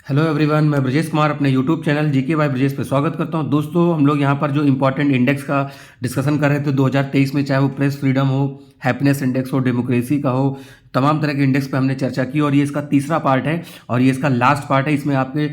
Hello everyone, मैं ब्रजेश कुमार अपने YouTube channel GK by Brajesh पे स्वागत करता हूं। दोस्तों, हम लोग यहां पर जो इंपॉर्टेंट इंडेक्स का डिस्कशन कर रहे थे 2023 में, चाहे वो प्रेस फ्रीडम हो, हैप्पीनेस इंडेक्स हो, डेमोक्रेसी का हो, तमाम तरह के इंडेक्स पे हमने चर्चा की और ये इसका तीसरा पार्ट है और ये इसका लास्ट पार्ट है। इसमें आपके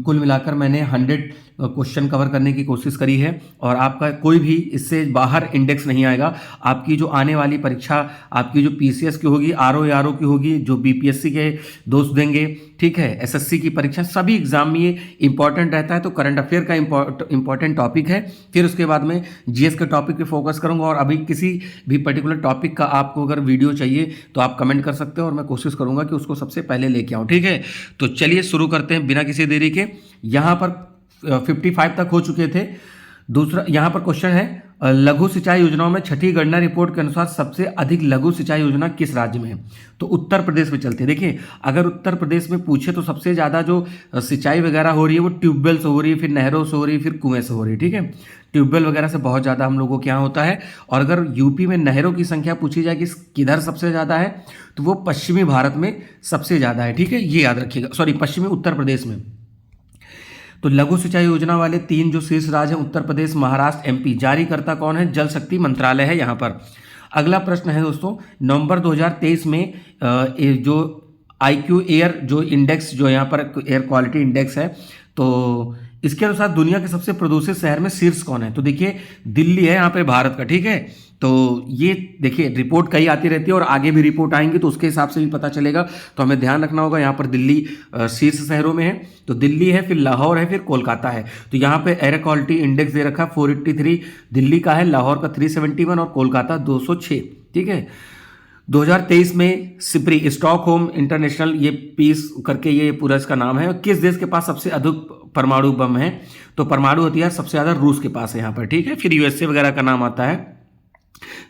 कुल मिलाकर मैंने 100 क्वेश्चन कवर करने की कोशिश करी है और आपका कोई भी इससे बाहर इंडेक्स नहीं आएगा। आपकी जो आने वाली परीक्षा, आपकी जो पीसीएस की होगी, आरओ आरओ की होगी, जो बीपीएससी के दोस्त देंगे, ठीक है, एसएससी की परीक्षा, सभी एग्जाम में ये इंपॉर्टेंट रहता है। तो करंट अफेयर का इंपॉर्टेंट टॉपिक है। फिर उसके बाद में जीएस के टॉपिक पे फोकस करूंगा और अभी किसी भी पर्टिकुलर टॉपिक का आपको अगर वीडियो चाहिए तो आप कमेंट कर सकते हो और मैं कोशिश करूंगा कि उसको सबसे पहले लेके आऊँ, ठीक है। तो चलिए शुरू करते हैं बिना किसी देरी के। यहाँ पर 55 तक हो चुके थे। दूसरा यहाँ पर क्वेश्चन है, लघु सिंचाई योजनाओं में छठी गणना रिपोर्ट के अनुसार सबसे अधिक लघु सिंचाई योजना किस राज्य में है? तो उत्तर प्रदेश में चलते हैं। देखिए, अगर उत्तर प्रदेश में पूछे तो सबसे ज़्यादा जो सिंचाई वगैरह हो रही है वो ट्यूबवेल से हो रही है, फिर नहरों से हो रही है, फिर कुएं से हो रही है, ठीक है। ट्यूबवेल वगैरह से बहुत ज़्यादा हम लोगों के यहाँ होता है। और अगर यूपी में नहरों की संख्या पूछी जाए कि किधर सबसे ज़्यादा है, तो वो पश्चिमी भारत में सबसे ज़्यादा है, ठीक है, ये याद रखिएगा। सॉरी, पश्चिमी उत्तर प्रदेश में। तो लघु सिंचाई योजना वाले 3 जो शीर्ष राज्य हैं, उत्तर प्रदेश, महाराष्ट्र, एमपी। जारीकर्ता कौन है? जल शक्ति मंत्रालय है यहाँ पर। अगला प्रश्न है दोस्तों, नवंबर 2023 में जो आईक्यू एयर जो इंडेक्स, जो यहाँ पर एयर क्वालिटी इंडेक्स है, तो इसके अनुसार दुनिया के सबसे प्रदूषित शहर में शीर्ष कौन है? तो देखिए, दिल्ली है यहाँ पे भारत का, ठीक है। तो ये देखिए, रिपोर्ट कई आती रहती है और आगे भी रिपोर्ट आएंगी तो उसके हिसाब से भी पता चलेगा। तो हमें ध्यान रखना होगा। यहाँ पर दिल्ली शीर्ष शहरों में है, तो दिल्ली है, फिर लाहौर है, फिर कोलकाता है। तो यहाँ पे एयर क्वालिटी इंडेक्स दे रखा 483 दिल्ली का है, लाहौर का 371 और कोलकाता 206, ठीक है। 2023 में सिप्री, स्टॉकहोम इंटरनेशनल, ये पीस करके ये पूरा इसका नाम है। किस देश के पास सबसे अधिक परमाणु बम है? तो परमाणु हथियार सबसे ज़्यादा रूस के पास है यहाँ पर, ठीक है। फिर यूएसए वगैरह का नाम आता है।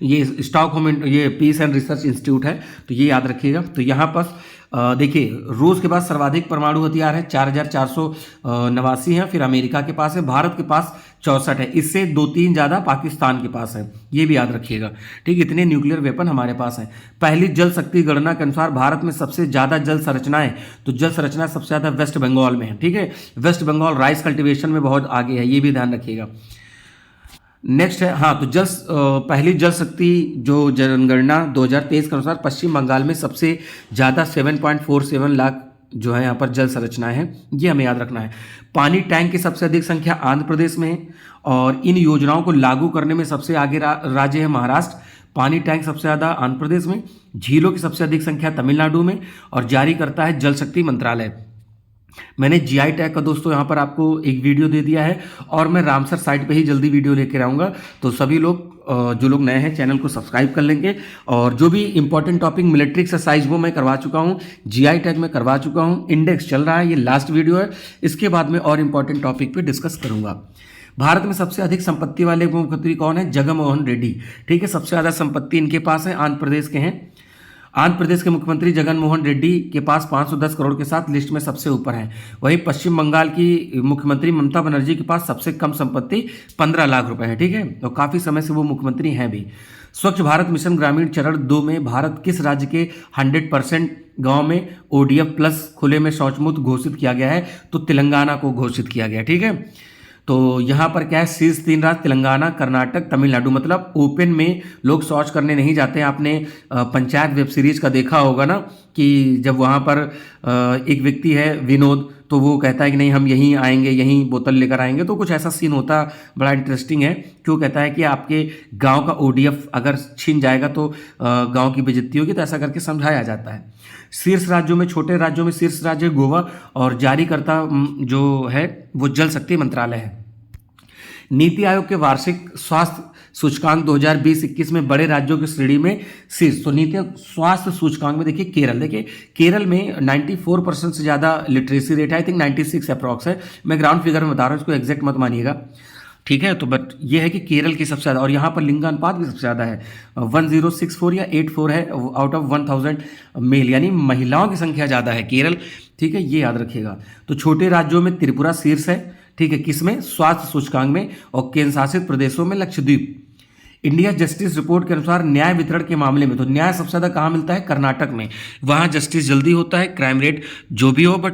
ये स्टॉकहोम, ये पीस एंड रिसर्च इंस्टीट्यूट है, तो ये याद रखिएगा। तो यहाँ पर देखिए, रूस के पास सर्वाधिक परमाणु हथियार है, 4489 है। फिर अमेरिका के पास है, भारत के पास 64 है। इससे 2-3 ज़्यादा पाकिस्तान के पास है, ये भी याद रखिएगा, ठीक। इतने न्यूक्लियर वेपन हमारे पास हैं। पहली जल शक्ति गणना के अनुसार भारत में सबसे ज़्यादा जल संरचनाएं, तो जल संरचना सबसे ज़्यादा वेस्ट बंगाल में है, ठीक है। वेस्ट बंगाल राइस कल्टिवेशन में बहुत आगे है, ये भी ध्यान रखिएगा। नेक्स्ट है, हाँ, तो पहली जल शक्ति जो जनगणना 2023 के अनुसार पश्चिम बंगाल में सबसे ज़्यादा 7.47 लाख जो है यहाँ पर जल संरचनाएं हैं, ये हमें याद रखना है। पानी टैंक की सबसे अधिक संख्या आंध्र प्रदेश में है और इन योजनाओं को लागू करने में सबसे आगे राज्य है महाराष्ट्र। पानी टैंक सबसे ज़्यादा आंध्र प्रदेश में, झीलों की सबसे अधिक संख्या तमिलनाडु में और जारी करता है जल शक्ति मंत्रालय। मैंने जीआई टैग का दोस्तों यहाँ पर आपको एक वीडियो दे दिया है और मैं रामसर साइट पे ही जल्दी वीडियो लेकर आऊँगा। तो सभी लोग जो लोग नए हैं चैनल को सब्सक्राइब कर लेंगे। और जो भी इंपॉर्टेंट टॉपिक मिलिट्री एक्सरसाइज वो मैं करवा चुका हूँ, जीआई टैग में करवा चुका हूँ, इंडेक्स चल रहा है, ये लास्ट वीडियो है। इसके बाद में और इंपॉर्टेंट टॉपिक पे डिस्कस करूँगा। भारत में सबसे अधिक संपत्ति वाले मुख्यमंत्री कौन है? जगनमोहन रेड्डी, ठीक है। सबसे ज़्यादा संपत्ति इनके पास है, आंध्र प्रदेश के हैं। आंध्र प्रदेश के मुख्यमंत्री जगनमोहन रेड्डी के पास 510 करोड़ के साथ लिस्ट में सबसे ऊपर हैं। वहीं पश्चिम बंगाल की मुख्यमंत्री ममता बनर्जी के पास सबसे कम संपत्ति 15 लाख रुपए है, ठीक है। तो काफ़ी समय से वो मुख्यमंत्री हैं भी। स्वच्छ भारत मिशन ग्रामीण चरण 2 में भारत किस राज्य के 100% गाँव में ओडीएफ प्लस खुले में शौचमुक्त घोषित किया गया है? तो तेलंगाना को घोषित किया गया, ठीक है। तो यहाँ पर क्या है, शीर्ष 3 राज्य तेलंगाना, कर्नाटक, तमिलनाडु। मतलब ओपन में लोग शौच करने नहीं जाते हैं। आपने पंचायत वेब सीरीज का देखा होगा ना, कि जब वहाँ पर एक व्यक्ति है विनोद, तो वो कहता है कि नहीं, हम यहीं आएंगे, यहीं बोतल लेकर आएंगे। तो कुछ ऐसा सीन होता, बड़ा इंटरेस्टिंग है। क्यों कहता है कि आपके गांव का ओडीएफ अगर छीन जाएगा तो गांव की बेइज्जती होगी, तो ऐसा करके समझाया जाता है। शीर्ष राज्यों में, छोटे राज्यों में शीर्ष राज्य गोवा और जारीकर्ता जो है वो जल शक्ति मंत्रालय है। नीति आयोग के वार्षिक स्वास्थ्य सूचकांक 2020-21 में बड़े राज्यों की श्रेणी में शीर्ष। तो नीति आयोग स्वास्थ्य सूचकांक में देखिए केरल, देखिए केरल में 94% से ज़्यादा लिटरेसी रेट है, आई थिंक 96 अप्रॉक्स है। मैं ग्राउंड फिगर में बता रहा हूँ, इसको एग्जैक्ट मत मानिएगा, ठीक है। तो बट ये है कि केरल की सबसे ज़्यादा, और यहाँ पर लिंगानुपात भी सबसे ज़्यादा है, 1064 या 84 है आउट ऑफ 1000 मेल, यानी महिलाओं की संख्या ज़्यादा है केरल, ठीक है, ये याद रखिएगा। तो छोटे राज्यों में त्रिपुरा शीर्ष है, ठीक है, किसमें? स्वास्थ्य सूचकांक में। और केंद्र शासित प्रदेशों में लक्षद्वीप। इंडिया जस्टिस रिपोर्ट के अनुसार न्याय वितरण के मामले में, तो न्याय सबसे ज़्यादा कहाँ मिलता है? कर्नाटक में। वहाँ जस्टिस जल्दी होता है, क्राइम रेट जो भी हो, बट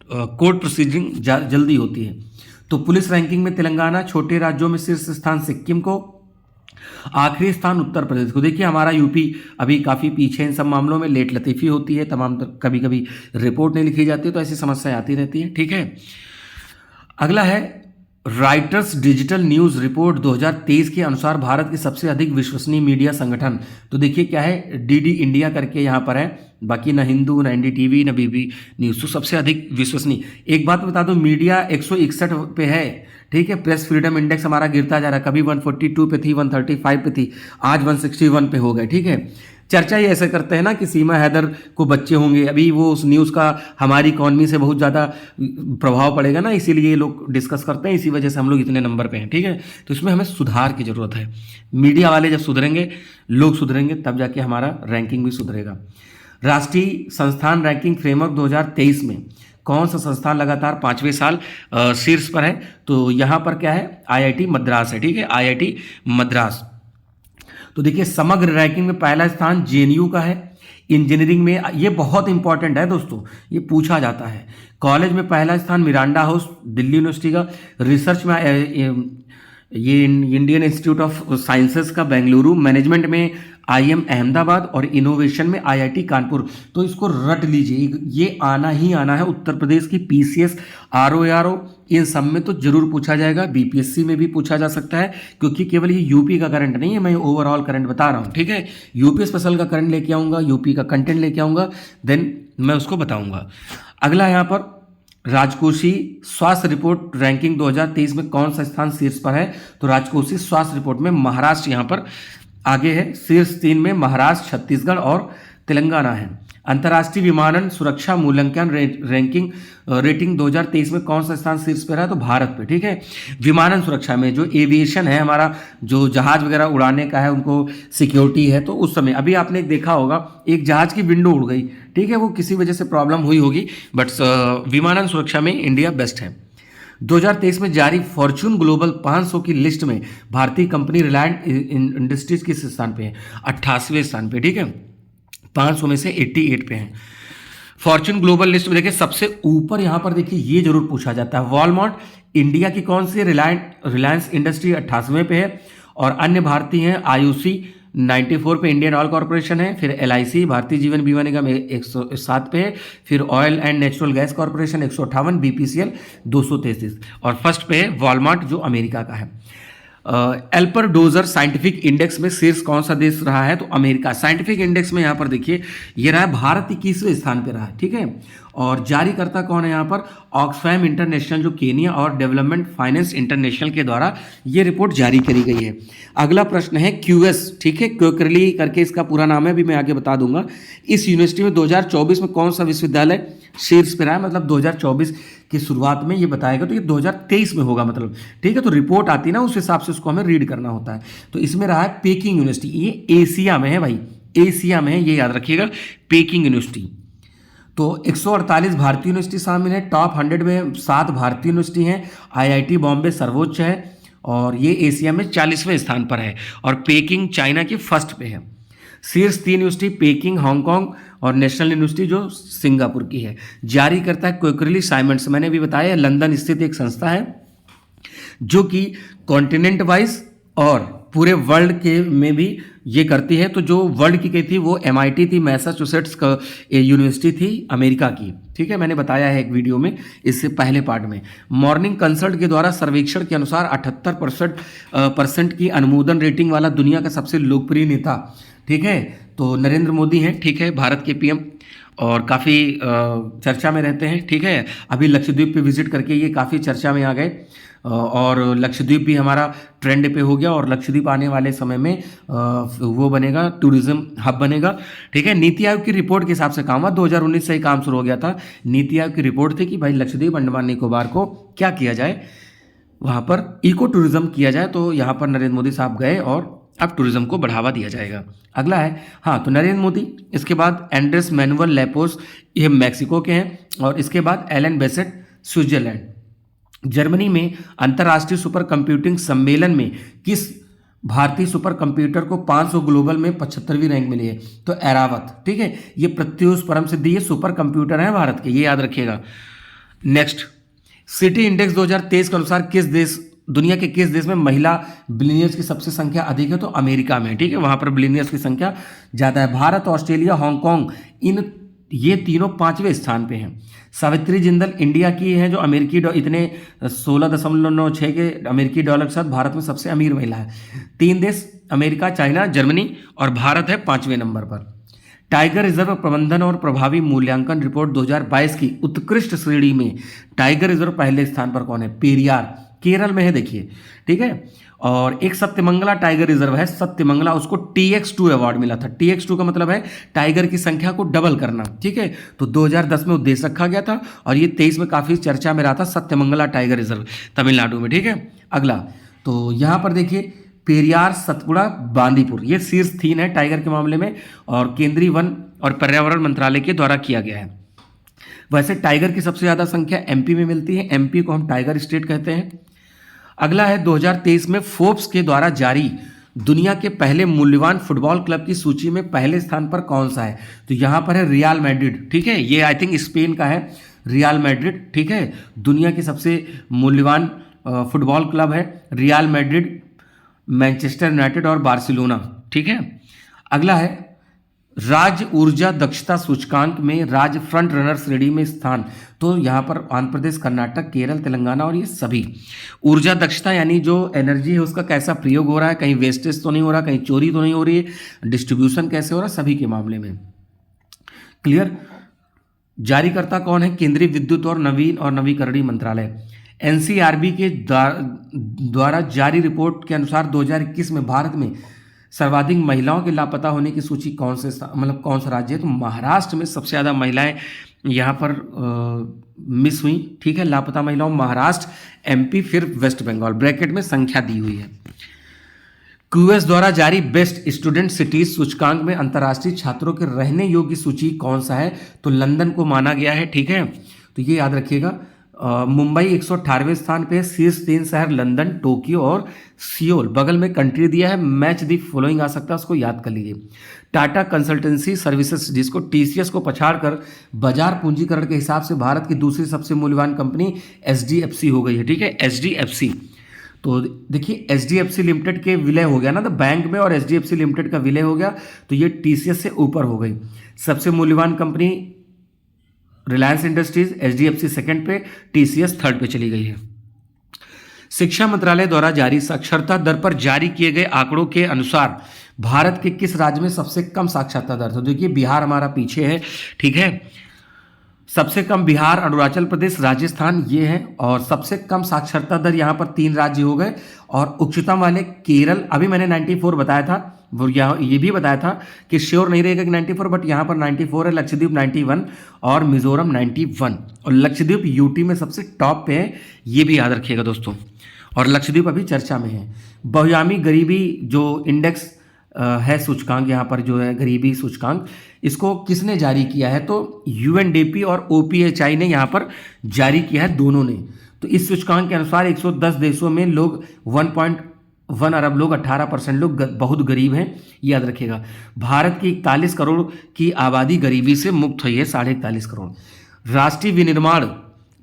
कोर्ट प्रोसीजिंग जल्दी होती है। तो पुलिस रैंकिंग में तेलंगाना, छोटे राज्यों में शीर्ष स्थान सिक्किम को, आखिरी स्थान उत्तर प्रदेश को। देखिए हमारा यूपी अभी काफ़ी पीछे इन सब मामलों में, लेट लतीफ़ी होती है तमाम, कभी कभी रिपोर्ट नहीं लिखी जाती, तो ऐसी समस्याएं आती रहती हैं। ठीक है, अगला है राइटर्स डिजिटल न्यूज़ रिपोर्ट 2023 के अनुसार भारत की सबसे अधिक विश्वसनीय मीडिया संगठन। तो देखिए क्या है, डीडी इंडिया करके यहाँ पर है, बाकी ना हिंदू, ना एनडीटीवी, ना बीबी न्यूज़। तो सबसे अधिक विश्वसनीय। एक बात बता दो, मीडिया 161 पे है, ठीक है। प्रेस फ्रीडम इंडेक्स हमारा गिरता जा रहा है, कभी 142 पे थी, 135 पे थी, आज 161 पे हो गए। ठीक है, चर्चा ही ऐसे करते हैं ना कि सीमा हैदर को बच्चे होंगे, अभी वो उस न्यूज़ का हमारी इकॉनमी से बहुत ज़्यादा प्रभाव पड़ेगा ना, इसीलिए ये लोग डिस्कस करते हैं, इसी वजह से हम लोग इतने नंबर पे हैं। ठीक है, तो इसमें हमें सुधार की ज़रूरत है। मीडिया वाले जब सुधरेंगे, लोग सुधरेंगे, तब जाके हमारा रैंकिंग भी सुधरेगा। राष्ट्रीय संस्थान रैंकिंग फ्रेमवर्क 2023 में कौन सा संस्थान लगातार 5वें साल शीर्ष पर है? तो यहाँ पर क्या है, आईआईटी मद्रास है। ठीक है, आईआईटी मद्रास। तो देखिए समग्र रैंकिंग में पहला स्थान जेएनयू का है। इंजीनियरिंग में, ये बहुत इंपॉर्टेंट है दोस्तों, ये पूछा जाता है। कॉलेज में पहला स्थान मिरांडा हाउस दिल्ली यूनिवर्सिटी का। रिसर्च में ये इंडियन इंस्टीट्यूट ऑफ साइंसेस का बेंगलुरु। मैनेजमेंट में आईएम अहमदाबाद और इनोवेशन में आईआईटी कानपुर। तो इसको रट लीजिए, ये आना ही आना है। उत्तर प्रदेश की पीसीएस, आरओआरओ, इन सब में तो जरूर पूछा जाएगा, बीपीएससी में भी पूछा जा सकता है, क्योंकि केवल ये यूपी का करंट नहीं है, मैं ओवरऑल करंट बता रहा हूँ। ठीक है, यूपी स्पेशल का करंट लेके आऊँगा, यूपी का कंटेंट लेके आऊँगा, देन मैं उसको बताऊँगा। अगला यहाँ पर राजकोषीय स्वास्थ्य रिपोर्ट रैंकिंग 2023 में कौन सा स्थान शीर्ष पर है? तो राजकोषीय स्वास्थ्य रिपोर्ट में महाराष्ट्र यहाँ पर आगे है, शीर्ष 3 में महाराष्ट्र, छत्तीसगढ़ और तेलंगाना है। अंतर्राष्ट्रीय विमानन सुरक्षा मूल्यांकन रैंकिंग रेटिंग 2023 में कौन सा स्थान शीर्ष पर है? तो भारत पे। ठीक है, विमानन सुरक्षा में जो एविएशन है हमारा, जो जहाज वगैरह उड़ाने का है, उनको सिक्योरिटी है, तो उस समय अभी आपने देखा होगा एक जहाज की विंडो उड़ गई, ठीक है, वो किसी वजह से प्रॉब्लम हुई होगी, बट विमानन सुरक्षा में इंडिया बेस्ट है। 2023 में जारी फॉर्च्यून ग्लोबल 500 की लिस्ट में भारतीय कंपनी रिलायंस इंडस्ट्रीज किस स्थान पे है? 88वें स्थान पे। ठीक है, 500 में से 88 पे हैं। फॉर्च्यून ग्लोबल लिस्ट में देखिए सबसे ऊपर यहाँ पर देखिए ये जरूर पूछा जाता है, वॉलमार्ट इंडिया की कौन सी? रिलायंस इंडस्ट्री 88वें पे है, और अन्य भारतीय हैं आयुषी 94 पे, इंडियन ऑयल कॉर्पोरेशन है, फिर एलआईसी भारतीय जीवन बीमा निगम 107 पे है, फिर oil and natural gas corporation 158, BPCL 233, और फर्स्ट पे है वॉलमार्ट जो अमेरिका का है। एल्पर डोजर साइंटिफिक इंडेक्स में शीर्ष कौन सा देश रहा है? तो अमेरिका। साइंटिफिक इंडेक्स में यहाँ पर देखिए ये रहा है, भारत 21वें स्थान पे रहा है। ठीक है, और जारीकर्ता कौन है यहाँ पर? ऑक्सफैम इंटरनेशनल जो केनिया और डेवलपमेंट फाइनेंस इंटरनेशनल के द्वारा ये रिपोर्ट जारी करी गई है। अगला प्रश्न है क्यूएस, ठीक है, क्योकरली करके इसका पूरा नाम है, अभी मैं आगे बता दूंगा। इस यूनिवर्सिटी में 2024 में कौन सा विश्वविद्यालय शीर्ष पे रहा है? मतलब 2024 की शुरुआत में ये बताएगा, तो ये 2023 में होगा मतलब, ठीक है। तो रिपोर्ट आती है ना, उस हिसाब से उसको हमें रीड करना होता है। तो इसमें रहा है पेकिंग यूनिवर्सिटी, ये एशिया में है भाई, एशिया में है, ये याद रखिएगा, पेकिंग यूनिवर्सिटी। तो 148 भारतीय यूनिवर्सिटी शामिल है, टॉप 100 में 7 भारतीय यूनिवर्सिटी हैं। आईआईटी बॉम्बे सर्वोच्च है, और ये एशिया में 40वें स्थान पर है, और पेकिंग चाइना की फर्स्ट पे है। शीर्ष 3 यूनिवर्सिटी पेकिंग हांगकांग और नेशनल यूनिवर्सिटी जो सिंगापुर की है। जारी करता है क्वेकरली साइमंड्स, मैंने भी बताया लंदन स्थित एक संस्था है जो कि कॉन्टिनेंट वाइज और पूरे वर्ल्ड के में भी ये करती है। तो जो वर्ल्ड की थी वो MIT थी, मैसाचुसेट्स का यूनिवर्सिटी थी अमेरिका की। ठीक है, मैंने बताया है एक वीडियो में इससे पहले पार्ट में। मॉर्निंग कंसल्ट के द्वारा सर्वेक्षण के अनुसार 78% की अनुमोदन रेटिंग वाला दुनिया का सबसे लोकप्रिय नेता, ठीक है, तो नरेंद्र मोदी हैं, ठीक है, भारत के पीएम, और काफ़ी चर्चा में रहते हैं। ठीक है, अभी लक्षद्वीप पे विजिट करके ये काफ़ी चर्चा में आ गए, और लक्षद्वीप भी हमारा ट्रेंड पे हो गया, और लक्षद्वीप आने वाले समय में वो बनेगा, टूरिज्म हब बनेगा। ठीक है, नीति आयोग की रिपोर्ट के हिसाब से काम हुआ, 2019 से ही काम शुरू हो गया था। नीति आयोग की रिपोर्ट थी कि भाई लक्षद्वीप अंडमान निकोबार को क्या किया जाए, वहाँ पर इको टूरिज्म किया जाए। तो यहाँ पर नरेंद्र मोदी साहब गए और अब टूरिज्म को बढ़ावा दिया जाएगा। अगला है, हाँ, तो नरेंद्र मोदी, इसके बाद एंड्रेस मैनुअल लेपोस, ये मैक्सिको के हैं, और इसके बाद एलन बेसेट स्विट्जरलैंड। जर्मनी में अंतर्राष्ट्रीय सुपर कंप्यूटिंग सम्मेलन में किस भारतीय सुपर कंप्यूटर को 500 ग्लोबल में 75वीं रैंक मिली है? तो एरावत। ठीक है, ये प्रत्यूष परम सिद्धि, ये सुपर कंप्यूटर है भारत के, ये याद रखिएगा। नेक्स्ट, सिटी इंडेक्स 2023 के अनुसार किस देश, दुनिया के किस देश में महिला बिलियनियर्स की सबसे संख्या अधिक है? तो अमेरिका में, ठीक है, वहां पर बिलियनियर्स की संख्या ज्यादा है। भारत, ऑस्ट्रेलिया, हांगकांग, इन ये तीनों 5वें स्थान पे हैं। सावित्री जिंदल इंडिया की है जो अमेरिकी इतने 16.96 के अमेरिकी डॉलर के साथ भारत में सबसे अमीर महिला है। 3 देश अमेरिका, चाइना, जर्मनी और भारत है 5वें नंबर पर। टाइगर रिजर्व प्रबंधन और प्रभावी मूल्यांकन रिपोर्ट 2022 की उत्कृष्ट श्रेणी में टाइगर रिजर्व पहले स्थान पर कौन है? पेरियार, केरल में है, देखिए, ठीक है। और एक सत्यमंगला टाइगर रिजर्व है, सत्यमंगला, उसको TX2 अवार्ड मिला था। TX2 का मतलब है टाइगर की संख्या को डबल करना, ठीक है। तो 2010 में उद्देश्य रखा गया था और ये 23 में काफी चर्चा में रहा था, सत्यमंगला टाइगर रिजर्व तमिलनाडु में, ठीक है। अगला, तो यहां पर देखिए पेरियार, सतपुड़ा, बांदीपुर, ये शीर्ष 3 है टाइगर के मामले में और केंद्रीय वन और पर्यावरण मंत्रालय के द्वारा किया गया है। वैसे टाइगर की सबसे ज्यादा संख्या MP में मिलती है, MP को हम टाइगर स्टेट कहते हैं। अगला है 2023 में फोर्ब्स के द्वारा जारी दुनिया के पहले मूल्यवान फुटबॉल क्लब की सूची में पहले स्थान पर कौन सा है? तो यहां पर है रियल मैड्रिड, ठीक है, ये आई थिंक स्पेन का है, रियल मैड्रिड, ठीक है। दुनिया की सबसे मूल्यवान फुटबॉल क्लब है रियल मैड्रिड, मैनचेस्टर यूनाइटेड और बार्सिलोना, ठीक है। अगला है राज्य ऊर्जा दक्षता सूचकांक में राज्य फ्रंट रनर श्रेणी में स्थान, तो यहाँ पर आंध्र प्रदेश, कर्नाटक, केरल, तेलंगाना और ये सभी। ऊर्जा दक्षता यानी जो एनर्जी है उसका कैसा प्रयोग हो रहा है, कहीं वेस्टेज तो नहीं हो रहा, कहीं चोरी तो नहीं हो रही है, डिस्ट्रीब्यूशन कैसे हो रहा है, सभी के मामले में। क्लियर। जारीकर्ता कौन है? केंद्रीय विद्युत और नवीकरणीय मंत्रालय। NCRB के द्वारा जारी रिपोर्ट के अनुसार 2021 में भारत में सर्वाधिक महिलाओं के लापता होने की सूची कौन सा राज्य है? तो महाराष्ट्र में सबसे ज़्यादा महिलाएं यहाँ पर मिस हुई, ठीक है, लापता महिलाओं, महाराष्ट्र, MP, फिर वेस्ट बंगाल, ब्रैकेट में संख्या दी हुई है। QS द्वारा जारी बेस्ट स्टूडेंट सिटीज सूचकांक में अंतर्राष्ट्रीय छात्रों के रहने योग्य सूची कौन सा है? तो लंदन को माना गया है, ठीक है, तो ये याद रखिएगा। मुंबई 118वें स्थान पे, शीर्ष 3 शहर लंदन, टोक्यो और सियोल, बगल में कंट्री दिया है, मैच दी फॉलोइंग आ सकता है, उसको याद कर लीजिए। टाटा कंसल्टेंसी सर्विसेज, जिसको TCS को पछाड़कर बाजार पूंजीकरण के हिसाब से भारत की दूसरी सबसे मूल्यवान कंपनी SDFC हो गई है, ठीक है, SDFC। तो देखिए SDFC लिमिटेड के विलय हो गया ना, तो बैंक में और SDFC लिमिटेड का विलय हो गया, तो ये TCS से ऊपर हो गई। सबसे मूल्यवान company Reliance industries, SDFC second पे, TCS थर्ड पे चली गई है। शिक्षा मंत्रालय द्वारा जारी साक्षरता दर पर जारी किए गए आंकड़ों के अनुसार भारत के किस राज्य में सबसे कम साक्षरता दर? तो देखिए बिहार हमारा पीछे है, ठीक है, सबसे कम बिहार, अरुणाचल प्रदेश, राजस्थान ये है, और सबसे कम साक्षरता दर यहाँ पर 3 राज्य हो गए, और उच्चतम वाले केरल, अभी मैंने 94 बताया था, वो यहाँ ये भी बताया था कि श्योर नहीं रहेगा कि 94, बट यहाँ पर 94 है, लक्षद्वीप 91 और मिजोरम 91, और लक्षद्वीप UT में सबसे टॉप पे है, ये भी याद रखिएगा दोस्तों, और लक्षद्वीप अभी चर्चा में है। बहुआयामी गरीबी जो इंडेक्स है सूचकांक, यहाँ पर जो है गरीबी सूचकांक, इसको किसने जारी किया है? तो UNDP और OPHI ने यहाँ पर जारी किया है, दोनों ने। तो इस सूचकांक के अनुसार 110 देशों में लोग 1.1 अरब लोग, 18% लोग बहुत गरीब हैं, याद रखिएगा। भारत की 41 करोड़ की आबादी गरीबी से मुक्त हुई है, 41.5 करोड़। राष्ट्रीय विनिर्माण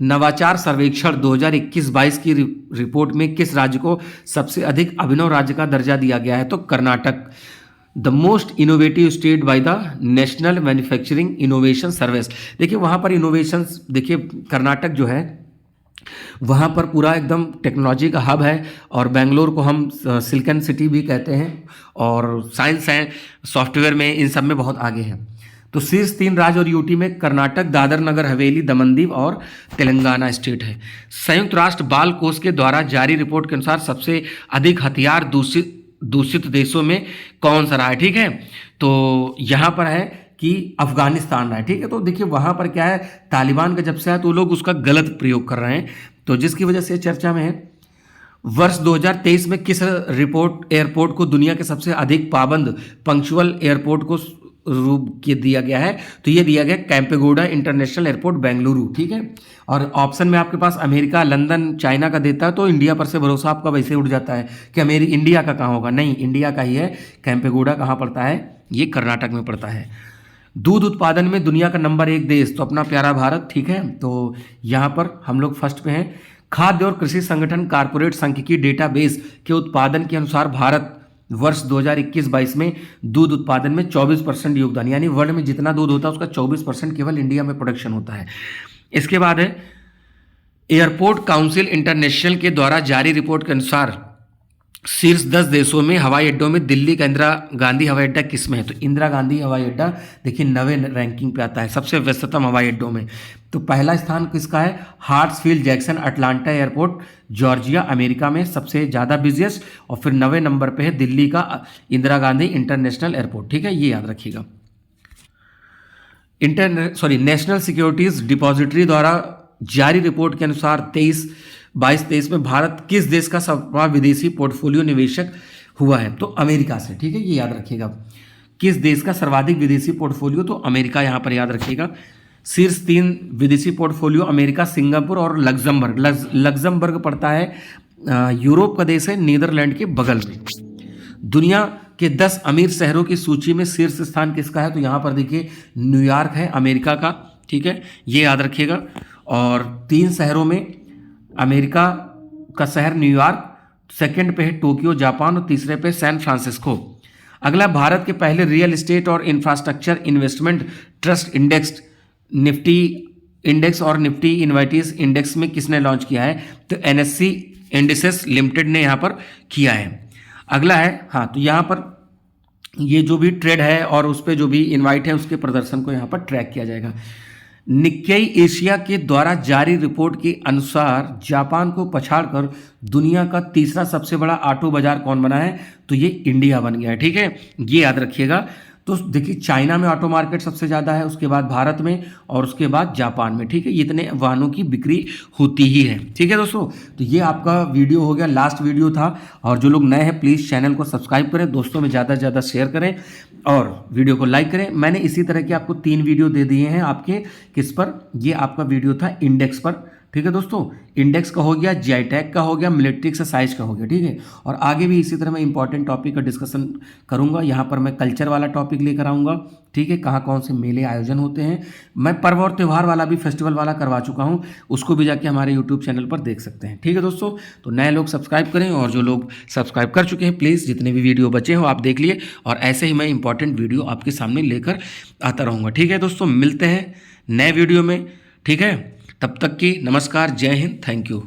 नवाचार सर्वेक्षण 2021-22 की रिपोर्ट में किस राज्य को सबसे अधिक अभिनव राज्य का दर्जा दिया गया है? तो Karnataka, the most innovative state by the national manufacturing innovation service. देखिए वहाँ पर इनोवेशन, देखिए कर्नाटक जो है वहाँ पर पूरा एकदम टेक्नोलॉजी का हब है, और बेंगलोर को हम सिलिकन सिटी भी कहते हैं, और साइंस है, सॉफ्टवेयर में, इन सब में बहुत आगे है। तो शीर्ष 3 राज्य और UT में कर्नाटक, दादर नगर हवेली, दमनदीव और तेलंगाना स्टेट है। संयुक्त राष्ट्र बाल कोष के द्वारा जारी रिपोर्ट के अनुसार सबसे अधिक हथियार दूषित देशों में कौन सा रहा है? ठीक है, तो यहाँ पर है कि अफगानिस्तान रहा है, ठीक है। तो देखिए वहाँ पर क्या है, तालिबान का जब से आया तो लोग उसका गलत प्रयोग कर रहे हैं, तो जिसकी वजह से चर्चा में है। वर्ष 2023 में किस एयरपोर्ट को दुनिया के सबसे अधिक पाबंद पंक्चुअल एयरपोर्ट को रूप के दिया गया है? तो ये दिया गया कैंपेगोडा इंटरनेशनल एयरपोर्ट बेंगलुरु, ठीक है। और ऑप्शन में आपके पास अमेरिका, लंदन, चाइना का देता है, तो इंडिया पर से भरोसा आपका वैसे उठ जाता है कि इंडिया का कहाँ होगा, नहीं, इंडिया का ही है। कैंपेगोडा कहाँ पड़ता है? ये कर्नाटक में पड़ता है। दूध उत्पादन में दुनिया का नंबर 1 देश तो अपना प्यारा भारत, ठीक है। तो यहाँ पर हम लोग फर्स्ट पे हैं। खाद्य और कृषि संगठन कारपोरेट सांख्यिकी डेटाबेस के उत्पादन के अनुसार भारत वर्ष 2021-22 में दूध उत्पादन में 24% योगदान, यानी वर्ल्ड में जितना दूध होता है उसका 24% केवल इंडिया में प्रोडक्शन होता है। इसके बाद है एयरपोर्ट काउंसिल इंटरनेशनल के द्वारा जारी रिपोर्ट के अनुसार शीर्ष 10 देशों में हवाई अड्डों में दिल्ली का इंदिरा गांधी हवाई अड्डा किस में है? तो इंदिरा गांधी हवाई अड्डा देखिए 9वें रैंकिंग पे आता है सबसे व्यस्ततम हवाई अड्डों में। तो पहला स्थान किसका है? Hartsfield Jackson Atlanta airport Georgia America में सबसे ज़्यादा बिजिएस्ट, और फिर 9वें नंबर पे है दिल्ली का इंदिरा गांधी इंटरनेशनल एयरपोर्ट, ठीक है, ये याद रखिएगा। नेशनल सिक्योरिटीज डिपॉजिटरी द्वारा जारी रिपोर्ट के अनुसार 22-23 में भारत किस देश का सबसे विदेशी पोर्टफोलियो निवेशक हुआ है? तो अमेरिका से, ठीक है, ये याद रखिएगा। किस देश का सर्वाधिक विदेशी पोर्टफोलियो? तो अमेरिका, यहाँ पर याद रखिएगा। शीर्ष 3 विदेशी पोर्टफोलियो अमेरिका, सिंगापुर और लग्जमबर्ग। लग्जमबर्ग पड़ता है यूरोप का देश है, नीदरलैंड के बगल में। दुनिया के 10 अमीर शहरों की सूची में शीर्ष स्थान किसका है? तो यहाँ पर देखिए न्यूयॉर्क है अमेरिका का, ठीक है, ये याद रखिएगा। और 3 शहरों में अमेरिका का शहर न्यूयॉर्क, सेकंड पे है टोक्यो जापान, और तीसरे पे सैन फ्रांसिस्को। अगला, भारत के पहले रियल एस्टेट और infrastructure investment trust index Nifty index और निफ्टी इन्वाइटीज इंडेक्स में किसने लॉन्च किया है? तो एनएससी इंडिसेस लिमिटेड ने यहाँ पर किया है। अगला है, हाँ, तो यहाँ पर ये जो भी ट्रेड है और उस पर जो भी इन्वाइट है उसके प्रदर्शन को यहाँ पर ट्रैक किया जाएगा। निक्केई एशिया के द्वारा जारी रिपोर्ट के अनुसार जापान को पछाड़कर दुनिया का तीसरा सबसे बड़ा ऑटो बाजार कौन बना है? तो ये इंडिया बन गया है, ठीक है, ये याद रखिएगा। तो देखिए चाइना में ऑटो मार्केट सबसे ज़्यादा है, उसके बाद भारत में, और उसके बाद जापान में, ठीक है, इतने वाहनों की बिक्री होती ही है, ठीक है दोस्तों। तो ये आपका वीडियो हो गया, लास्ट वीडियो था। और जो लोग नए हैं प्लीज़ चैनल को सब्सक्राइब करें, दोस्तों में ज़्यादा से ज़्यादा शेयर करें और वीडियो को लाइक करें। मैंने इसी तरह के आपको 3 वीडियो दे दिए हैं आपके किस पर? ये आपका वीडियो था इंडेक्स पर, ठीक है दोस्तों। इंडेक्स का हो गया, जीआई टैग का हो गया, मिलिट्री एक्सरसाइज का हो गया, ठीक है। और आगे भी इसी तरह मैं इंपॉर्टेंट टॉपिक का डिस्कशन करूंगा। यहाँ पर मैं कल्चर वाला टॉपिक लेकर आऊँगा, ठीक है, कहाँ कौन से मेले आयोजन होते हैं। मैं पर्व और त्यौहार वाला भी, फेस्टिवल वाला करवा चुका हूँ, उसको भी जाके हमारे यूट्यूब चैनल पर देख सकते हैं, ठीक है दोस्तों। तो नए लोग सब्सक्राइब करें, और जो लोग सब्सक्राइब कर चुके हैं प्लीज़ जितने भी वीडियो बचे हो आप देख लिए, और ऐसे ही मैं इंपॉर्टेंट वीडियो आपके सामने लेकर आता रहूँगा, ठीक है दोस्तों। मिलते हैं नए वीडियो में, ठीक है, तब तक की नमस्कार, जय हिंद, थैंक यू।